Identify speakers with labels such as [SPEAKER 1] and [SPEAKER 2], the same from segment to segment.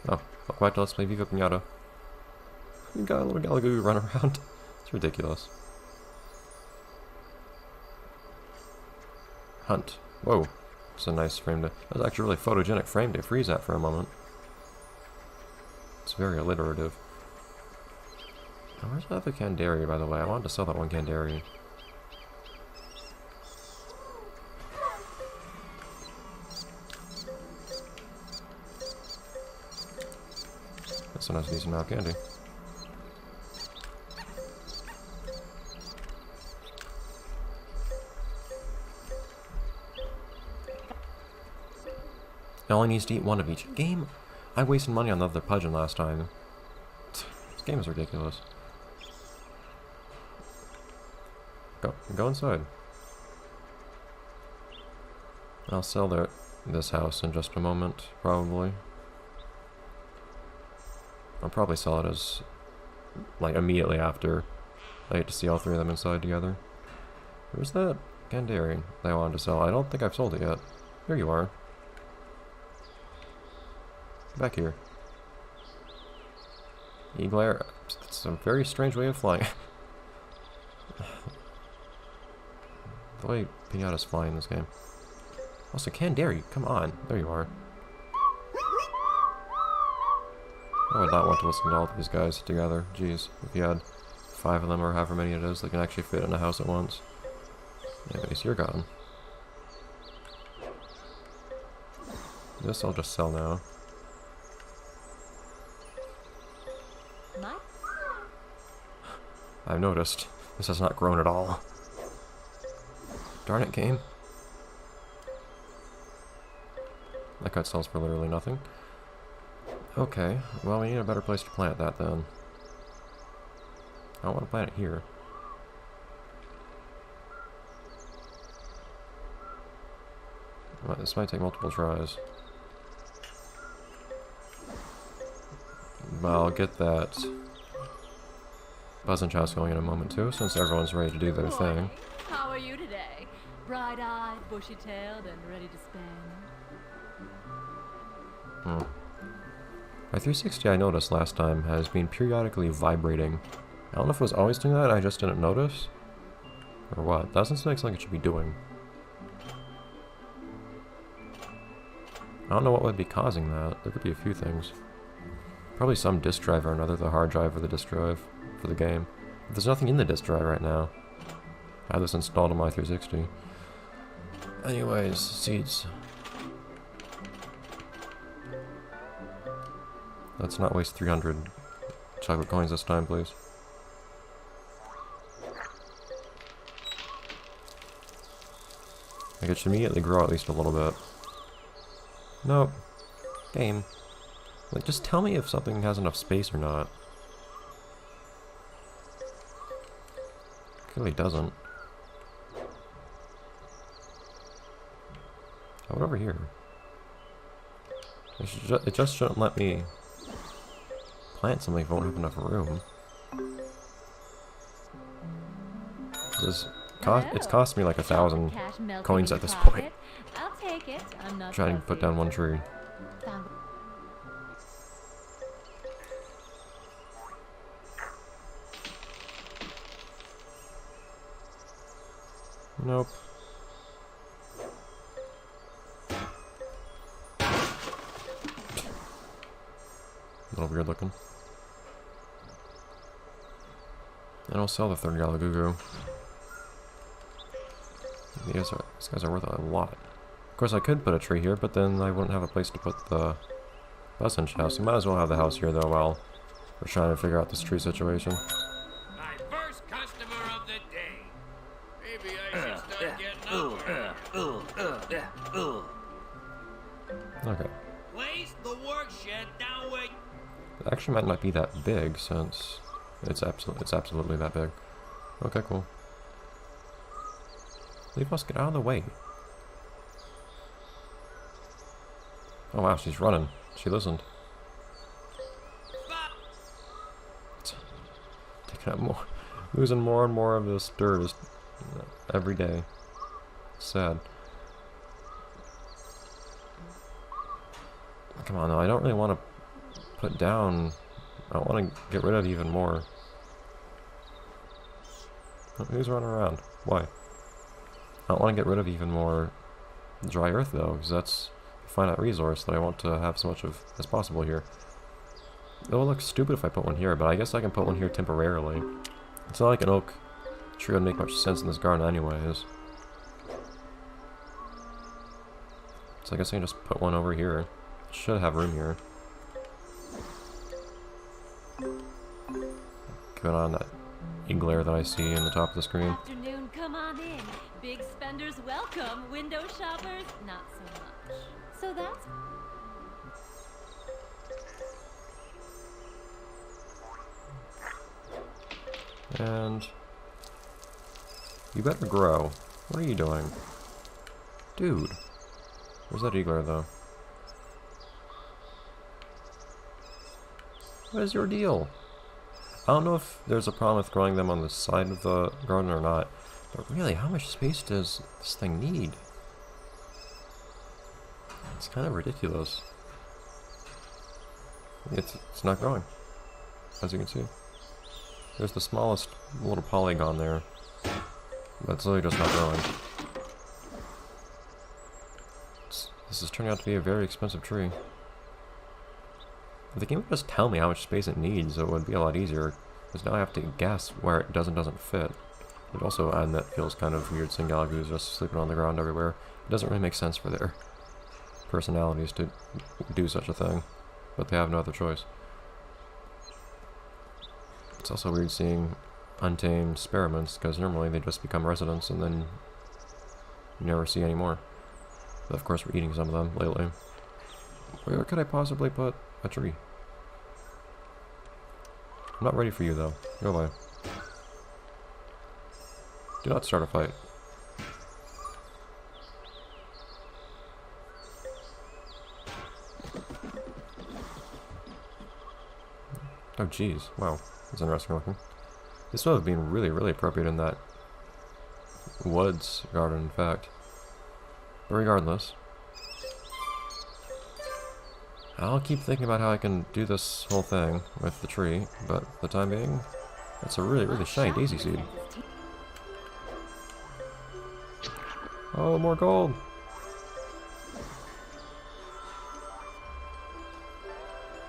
[SPEAKER 1] Oh, welcome back to Let's Play Viva Piñata. You got a little Galagoo run around. It's ridiculous. Hunt. Whoa. It's a nice frame to... That's actually a really photogenic frame to freeze at for a moment. It's very alliterative. Oh, where's the other Candary, by the way? I wanted to sell that one Candary. This one has a decent amount of candy. It only needs to eat one of each. Game? I wasted money on the other Pudgeon last time. This game is ridiculous. Go inside. I'll sell this house in just a moment, probably. I'll probably sell it as, like, immediately after I get to see all three of them inside together. Where's that Candary that I wanted to sell? I don't think I've sold it yet. Here you are. Back here. Eagler. It's a very strange way of flying. The way Piñata's flying in this game. Also, Candary, come on. There you are. I would not want to listen to all of these guys together. Jeez, if you had 5 of them or however many it is, they can actually fit in a house at once. Anyways, you're gone. This I'll just sell now. I've noticed. This has not grown at all. Darn it, game. That cut sells for literally nothing. Okay, well we need a better place to plant that then. I don't want to plant it here. Well, this might take multiple tries. But I'll get that Buzzing Chow's going in a moment too, since everyone's ready to do their thing.
[SPEAKER 2] How are you today? Bright-eyed, bushy-tailed, and ready to spend?
[SPEAKER 1] My 360 I noticed last time has been periodically vibrating. I don't know if it was always doing that, I just didn't notice. Or what? That doesn't seem like something it should be doing. I don't know what would be causing that. There could be a few things. Probably some disk drive or another, the hard drive or the disk drive for the game. But there's nothing in the disk drive right now. I have this installed on my 360. Anyways, seeds. Let's not waste 300 chocolate coins this time, please. Like, it should immediately grow at least a little bit. Nope. Game. Like, just tell me if something has enough space or not. Clearly doesn't. How about over here? It just shouldn't let me plant something if I won't have enough room. It's cost me like 1,000 coins at this point.
[SPEAKER 2] I'll take it. I'm not
[SPEAKER 1] Trying to put down one tree. Nope. A little weird looking. And I'll sell the third Galagoo. These guys are worth a lot. Of course I could put a tree here, but then I wouldn't have a place to put the Buzzing house. You might as well have the house here though while we're trying to figure out this tree situation.
[SPEAKER 3] My first customer of the day. Maybe I should start getting up.
[SPEAKER 1] Okay.
[SPEAKER 3] Place the work shed down where...
[SPEAKER 1] It actually might not be that big since it's absolutely that big. Okay, cool. Leave us, get out of the way. Oh wow, she's running. She listened. Taking up more, losing more and more of this dirt every day. Sad. Come on, though. I don't really want to put down... I want to get rid of even more. Oh, who's running around? Why? I don't want to get rid of even more dry earth though, because that's a finite resource that I want to have as much of as possible here. It'll look stupid if I put one here, but I guess I can put one here temporarily. It's not like an oak tree would make much sense in this garden anyways. So I guess I can just put one over here. Should have room here. Going on that glare that I see in the top of the screen.
[SPEAKER 2] Afternoon, come on in. Big spenders welcome. Window shoppers, not so much. So that's...
[SPEAKER 1] And... you better grow. What are you doing? Dude. Where's that eagler, though? What is your deal? I don't know if there's a problem with growing them on the side of the garden or not, but really, how much space does this thing need? It's kind of ridiculous. It's not growing, as you can see. There's the smallest little polygon there, but it's literally just not growing. This is turning out to be a very expensive tree. If the game would just tell me how much space it needs, it would be a lot easier, because now I have to guess where it does and doesn't fit. It also, and that feels kind of weird seeing Galagoos just sleeping on the ground everywhere. It doesn't really make sense for their personalities to do such a thing, but they have no other choice. It's also weird seeing untamed spearmints, because normally they just become residents and then you never see any more. But of course we're eating some of them lately. Where could I possibly put a tree? I'm not ready for you though. Go away. Do not start a fight. Oh jeez, wow. That's interesting looking. This would have been really, really appropriate in that woods garden, in fact. But regardless, I'll keep thinking about how I can do this whole thing with the tree, but for the time being, that's a really, really shiny daisy seed. Oh, more gold!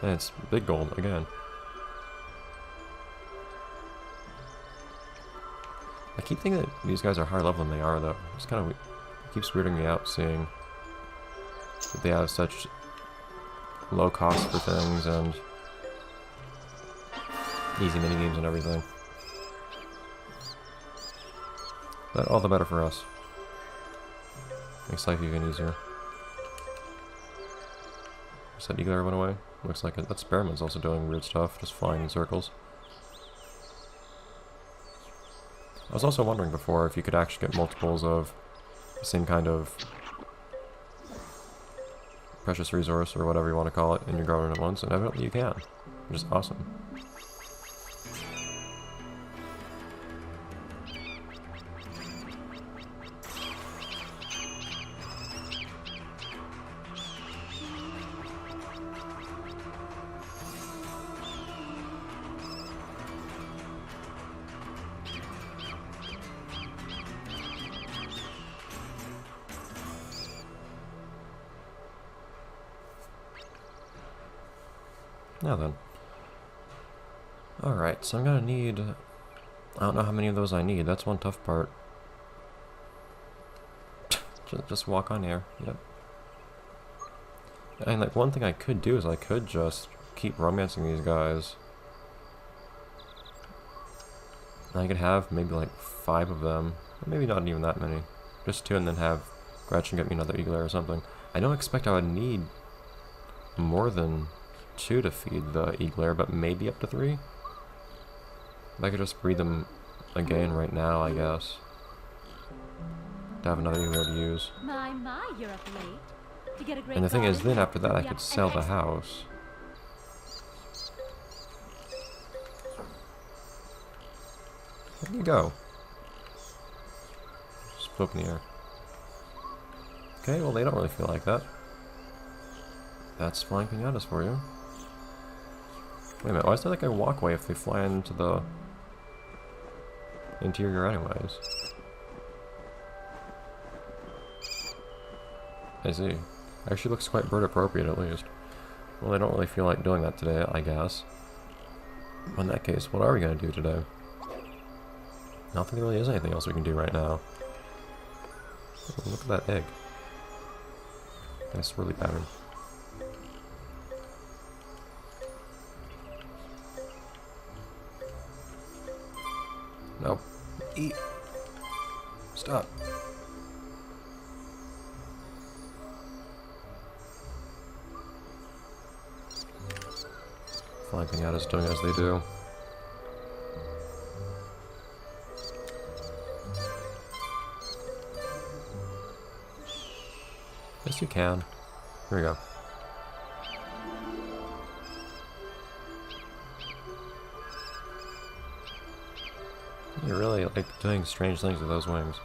[SPEAKER 1] And it's big gold again. I keep thinking that these guys are higher level than they are, though. It's kind of keeps weirding me out seeing that they have such low cost for things and easy minigames and everything. But all the better for us. Makes life even easier. Is that eagle went away? Looks like it. That spearmint's also doing weird stuff, just flying in circles. I was also wondering before if you could actually get multiples of the same kind of precious resource, or whatever you want to call it, in your garden at once, and evidently you can, which is awesome. Now then. Alright, so I'm gonna need... I don't know how many of those I need, that's one tough part. Just walk on air, yep. And like, one thing I could do is I could just keep romancing these guys. And I could have maybe like 5 of them, maybe not even that many. Just 2, and then have Gretchen get me another eagle or something. I don't expect I would need more than 2 to feed the eagler, but maybe up to 3. If I could just breed them again right now, I guess. To have another eagler to use.
[SPEAKER 2] My, you're up late. To get a great
[SPEAKER 1] And the thing is, then after that I
[SPEAKER 2] Yep,
[SPEAKER 1] could sell the house. Where do you go? Just flew up in the air. Okay, well they don't really feel like that. That's flying piñatas for you. Wait a minute, why is there like a walkway if they fly into the interior anyways? I see. Actually looks quite bird appropriate at least. Well, I don't really feel like doing that today, I guess. In that case, what are we going to do today? I don't think there really is anything else we can do right now. Oh, look at that egg. Nice swirly pattern. No. Eat. Stop. Flying Piñata's doing as they do. Yes, you can. Here we go. You really like doing strange things with those wings.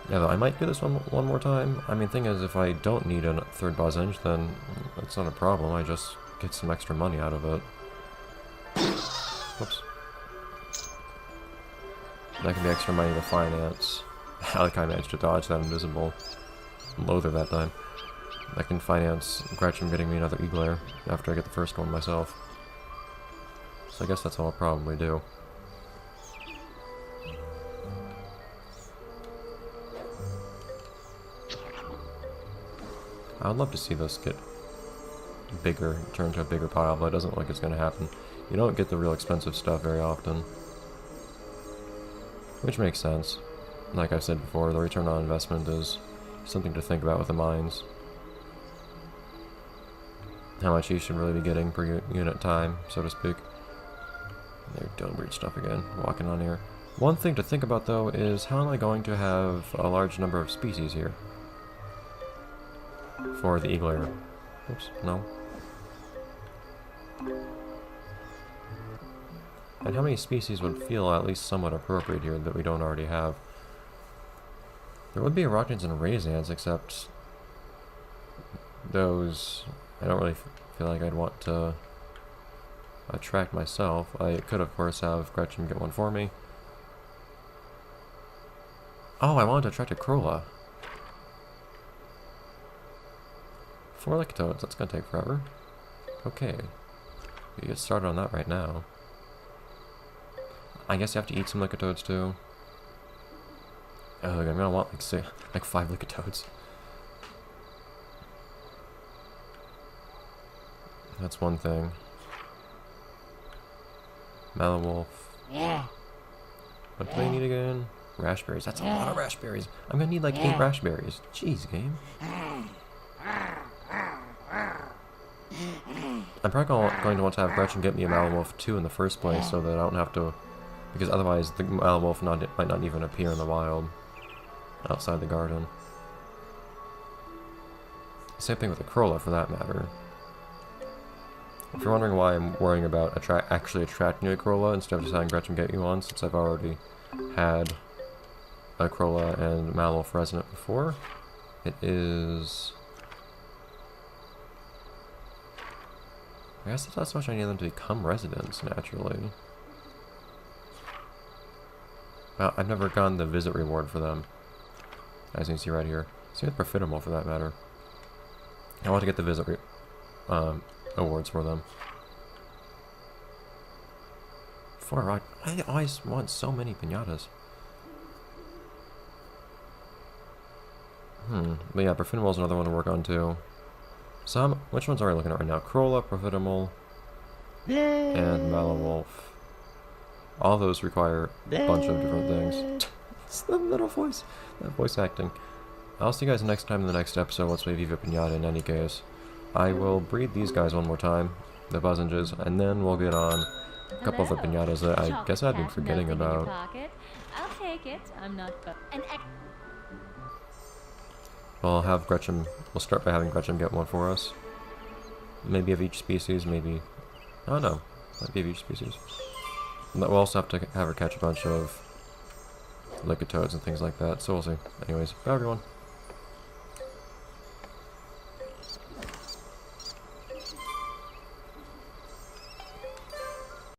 [SPEAKER 1] Yeah, though, I might do this one more time. I mean, thing is, if I don't need a third Bozenge, then it's not a problem. I just get some extra money out of it. Whoops. That can be extra money to finance. I like I managed to dodge that invisible loather that time. I can finance Gretchen getting me another Eagler after I get the first one myself. So I guess that's what I'll probably do. I'd love to see this get bigger, turn to a bigger pile, but it doesn't look like it's going to happen. You don't get the real expensive stuff very often. Which makes sense. Like I said before, the return on investment is something to think about with the mines. How much you should really be getting per unit time, so to speak. They're doing weird stuff again, walking on here. One thing to think about though is how am I going to have a large number of species here? For the Eagler. Oops, no. And how many species would feel at least somewhat appropriate here that we don't already have? There would be Arachnids and Razans, except those I don't really feel like I'd want to attract myself. I could, of course, have Gretchen get one for me. Oh, I wanted to attract a Crola. 4 Lictodes, that's gonna take forever. Okay. We get started on that right now. I guess you have to eat some Lictodes too. Oh, I'm gonna want like 5 Lictodes. That's one thing. Malawolf.
[SPEAKER 3] Yeah.
[SPEAKER 1] What do they need again? Raspberries. That's a lot of raspberries. I'm gonna need like 8 raspberries. Jeez, game. I'm probably going to want to have Gretchen get me a Malawolf 2 in the first place so that I don't have to... Because otherwise the Malawolf might not even appear in the wild. Outside the garden. Same thing with the Crola for that matter. If you're wondering why I'm worrying about actually attracting a Crola instead of just having Gretchen get you one, since I've already had a Crola and Malawolf resident before, it is... I guess that's not so much I need them to become residents, naturally. Well, I've never gotten the visit reward for them. As you can see right here. Same with Profitable for that matter. I want to get the visit awards for them. I always want so many Piñatas. But yeah, Profitable is another one to work on too. Which ones are we looking at right now? Crola, Profitable, and Malawolf. All those require a bunch of different things. It's the little voice. That voice acting. I'll see you guys next time in the next episode. Let's play Viva Piñata in any case. I will breed these guys one more time, the Bozinges, and then we'll get on a couple of the Piñatas that I guess I've been forgetting about.
[SPEAKER 2] I'll take it. I'm not
[SPEAKER 1] We'll start by having Gretchen get one for us. Maybe of each species, maybe... Oh no, might be of each species. But we'll also have to have her catch a bunch of Lictodes and things like that, so we'll see. Anyways, bye everyone.